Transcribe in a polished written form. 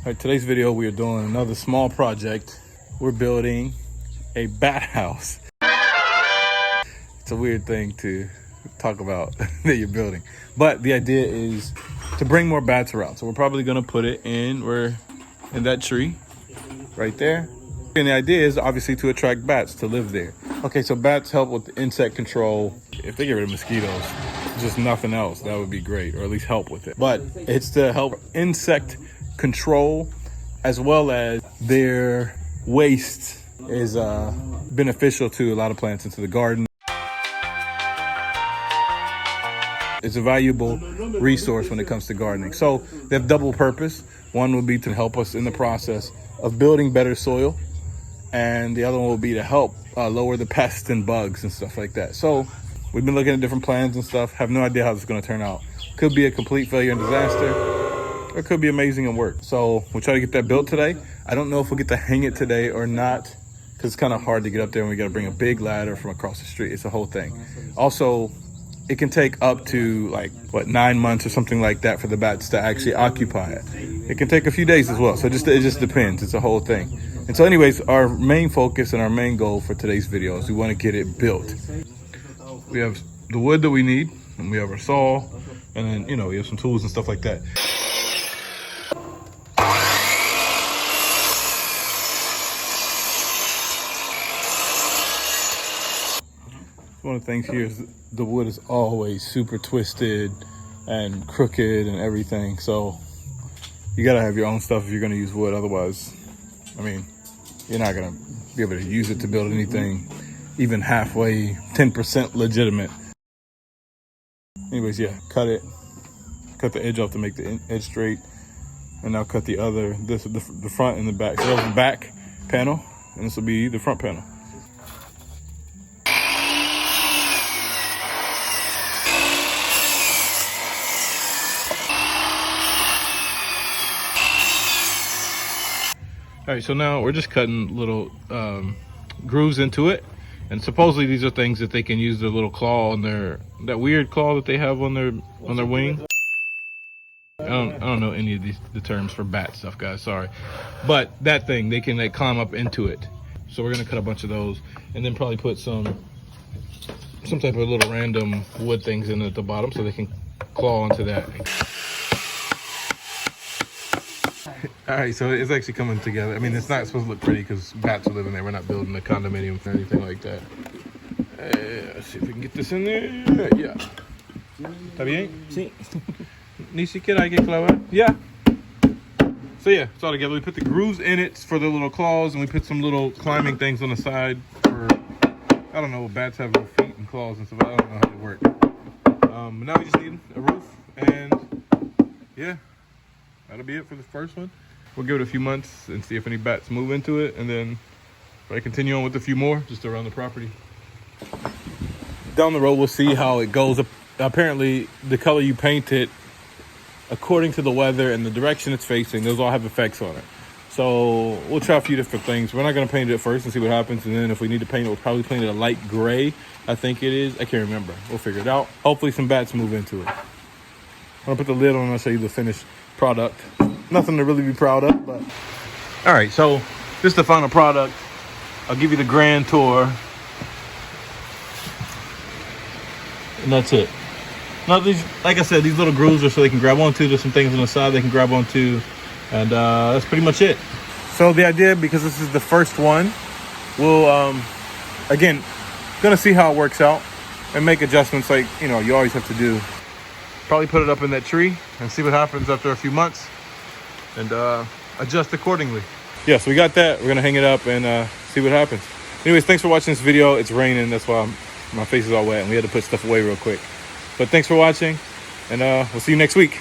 right, today's video we are doing another small project. We're building a bat house. It's a weird thing to talk about that you're building, but the idea is to bring more bats around. So we're probably gonna put it in that tree right there. And the idea is obviously to attract bats to live there. Okay, so bats help with the insect control. If they get rid of mosquitoes, just nothing else, that would be great, or at least help with it. But it's to help insect control, as well as their waste is beneficial to a lot of plants into the garden. It's a valuable resource when it comes to gardening. So they have double purpose. One would be to help us in the process of building better soil, and the other one will be to help lower the pests and bugs and stuff like that. So we've been looking at different plans and stuff. Have no idea how this is going to turn out. Could be a complete failure and disaster, or it could be amazing and work. So we'll try to get that built today. I don't know if we'll get to hang it today or not, because it's kind of hard to get up there and we got to bring a big ladder from across the street. It's a whole thing. Also, it can take up to 9 months or something like that for the bats to actually occupy it. It can take a few days as well. So it just depends. It's a whole thing. And so anyways, our main focus and our main goal for today's video is we want to get it built. We have the wood that we need, and we have our saw, and then, we have some tools and stuff like that. One of the things here is the wood is always super twisted and crooked and everything. So you gotta have your own stuff if you're gonna use wood. Otherwise, you're not gonna be able to use it to build anything even halfway 10% legitimate. Anyways, yeah, cut the edge off to make the edge straight, and now cut the other, the front and the back. So that was the back panel, and this will be the front panel. All right, so now we're just cutting little grooves into it, and supposedly these are things that they can use their little claw on that weird claw that they have on their wing. I don't know any of the terms for bat stuff, guys. Sorry, but that thing they can climb up into it. So we're gonna cut a bunch of those, and then probably put some type of little random wood things in at the bottom so they can claw onto that. All right, so it's actually coming together. It's not supposed to look pretty because bats are living there. We're not building a condominium or anything like that. Let's see if we can get this in there. Yeah. ¿Está bien? Sí. Ni siquiera hay que clavar. Yeah. So yeah, it's all together. We put the grooves in it for the little claws, and we put some little climbing things on the side for, I don't know, bats have little feet and claws and stuff. I don't know how they work. But now we just need a roof, and yeah, that'll be it for the first one. We'll give it a few months and see if any bats move into it, and then I continue on with a few more just around the property. Down the road, we'll see how it goes. Apparently, the color you paint it, according to the weather and the direction it's facing, those all have effects on it. So we'll try a few different things. We're not going to paint it at first and see what happens, and then if we need to paint it, we'll probably paint it a light gray. I think it is. I can't remember. We'll figure it out. Hopefully some bats move into it. I'm going to put the lid on and I'll show you the finished product. Nothing to really be proud of, but all right, so this is the final product. I'll give you the grand tour, and that's it. Now these, like I said, these little grooves are so they can grab onto. There's some things on the side they can grab onto, and that's pretty much it. So the idea, because this is the first one, we'll again gonna see how it works out and make adjustments like you always have to do. Probably put it up in that tree and see what happens after a few months, and adjust accordingly. Yeah, so we got that. We're gonna hang it up and see what happens. Anyways, thanks for watching this video. It's raining, that's why my face is all wet, and we had to put stuff away real quick. But thanks for watching, and we'll see you next week.